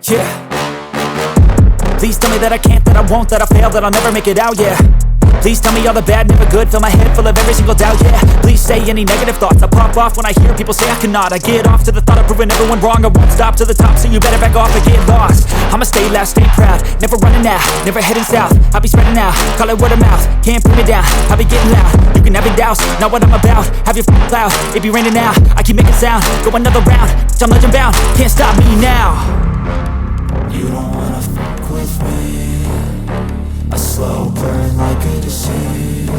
Yeah. Please tell me that I can't, that I won't, that I fail, that I'll never make it out, yeah. Please tell me all the bad, never good, fill my head full of every single doubt, yeah. Please say any negative thoughts, I pop off when I hear people say I cannot. I get off to the thought of proving everyone wrong, I won't stop to the top, so you better back off and get lost. I'ma stay loud, stay proud, never running out, never heading south. I'll be spreading out, call it word of mouth, can't put me down, I'll be getting loud. You can have your doubts, not what I'm about, have your cloud, it be raining now, I keep making sound, go another round, I'm legend bound, can't stop me now. You don't wanna fuck with me, a slow burn like a disease.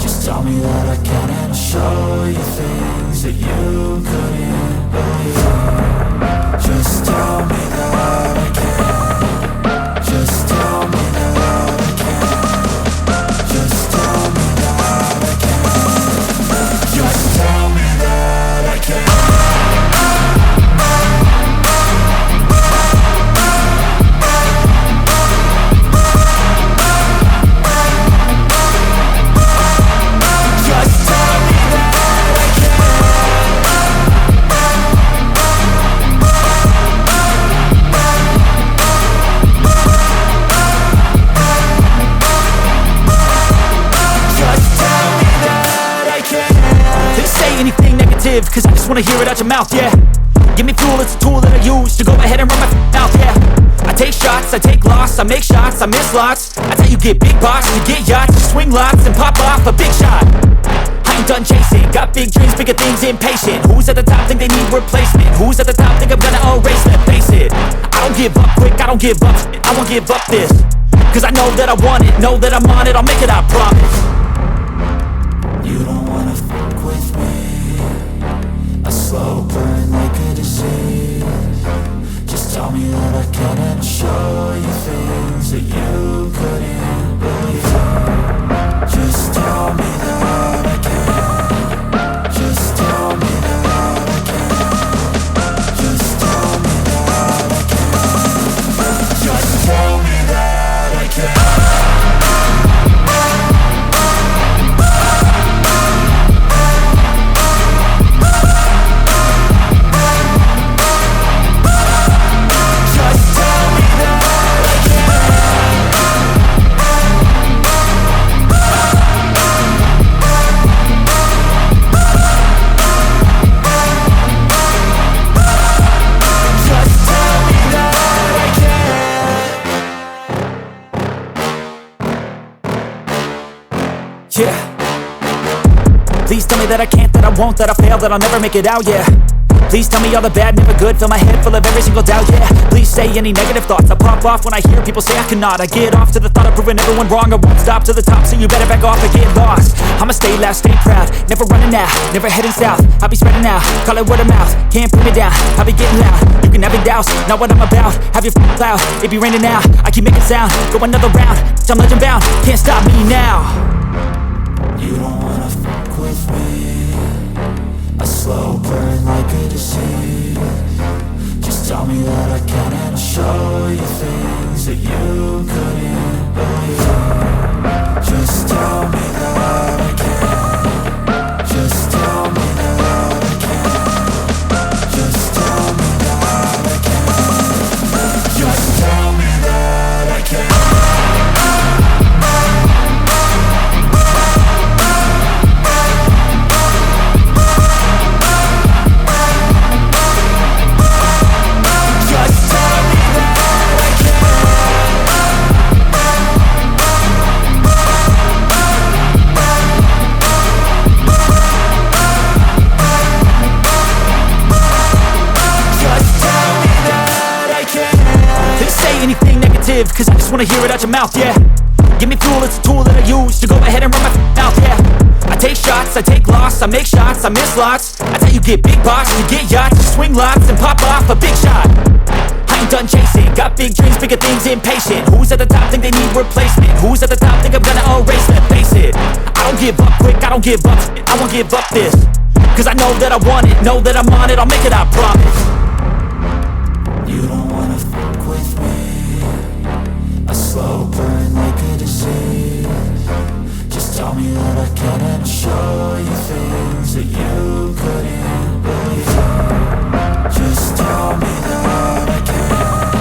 Just tell me that I can and I'll show you things that you couldn't believe. Just tell me that I can. Just tell me that I can. Just tell me that I can. Just tell me that I can. Cause I just wanna hear it out your mouth, yeah. Give me fuel, it's a tool that I use to go ahead and run my mouth, yeah. I take shots, I take loss, I make shots, I miss lots. That's how you get big box, you get yachts, you swing lots and pop off a big shot. I ain't done chasing, got big dreams, bigger things, impatient. Who's at the top think they need replacement? Who's at the top think I'm gonna erase them? Face it, I don't give up quick, I don't give up shit, I won't give up this. Cause I know that I want it, know that I'm on it, I'll make it, I promise. You don't wanna fuck with me, a slow burn like a disease. Just tell me that I can and I'll show you things that you couldn't believe. Just tell me that I can. Just tell me that I can. Just tell me that I can. Just tell me that I can. Yeah. Please tell me that I can't, that I won't, that I fail, that I'll never make it out, yeah. Please tell me all the bad, never good, fill my head full of every single doubt, yeah. Please say any negative thoughts, I pop off when I hear people say I cannot. I get off to the thought of proving everyone wrong, I won't stop to the top, so you better back off and get lost. I'ma stay loud, stay proud, never running out, never heading south. I'll be spreading out, call it word of mouth, can't put me down, I'll be getting loud. You can have your doubts, not what I'm about, have your cloud, it be raining now, I keep making sound, go another round, I'm legend bound, can't stop me now. You don't wanna fuck with me, a slow burn like a disease. Just tell me that I can and I'll show you things that you couldn't believe. Just tell me that I can. Just tell me that I can. Just tell me that I can. Just tell me that I can. Cause I just wanna hear it out your mouth, yeah. Give me fuel, it's a tool that I use to go ahead and run my mouth, yeah. I take shots, I take loss, I make shots, I miss lots. That's how you get big box, you get yachts, you swing lots and pop off a big shot. I ain't done chasing, got big dreams, bigger things, impatient. Who's at the top think they need replacement? Who's at the top think I'm gonna erase them? Face it, I don't give up quick, I don't give up shit, I won't give up this. Cause I know that I want it, know that I'm on it, I'll make it, I promise. You don't wanna fuck with me, a slow burn like a disease. Just tell me that I can and I'll show you things that you couldn't believe. Just tell me that I can.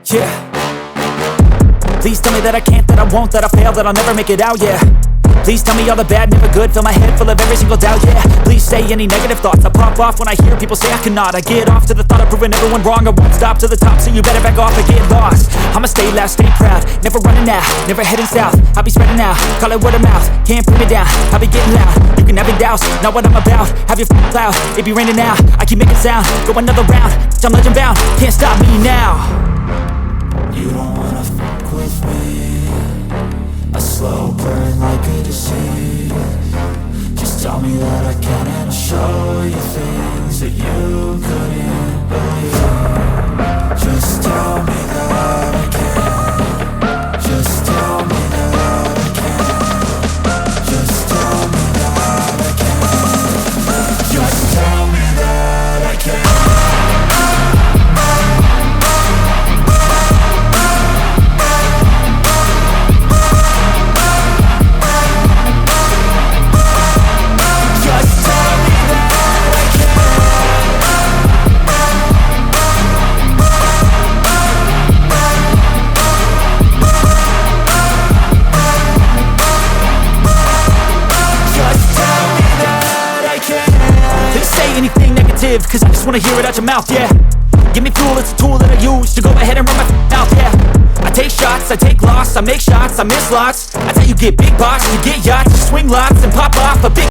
Yeah. Please tell me that I can't, that I won't, that I fail, that I'll never make it out, yeah. Please tell me all the bad, never good, fill my head full of every single doubt, yeah. Please say any negative thoughts, I pop off when I hear people say I cannot. I get off to the thought of proving everyone wrong, I won't stop to the top, so you better back off and get lost. I'ma stay loud, stay proud, never running out, never heading south. I'll be spreading out, call it word of mouth, can't put me down, I'll be getting loud. You can have your doubts, not what I'm about, have your cloud, it be raining now. I keep making sound, go another round, I'm legend bound, can't stop me now. You don't wanna fuck with me. A slow burn like a disease. Just tell me that I can and I'll show you things that you couldn't believe. Just tell me that I can. Just tell me that I can. Just tell me that I can. Just tell me that I can. Anything negative, cause I just wanna hear it out your mouth, yeah. Give me fuel, it's a tool that I use to go ahead and run my mouth, yeah. I take shots, I take loss, I make shots, I miss lots. That's how you get big box, you get yachts, you swing lots and pop off a big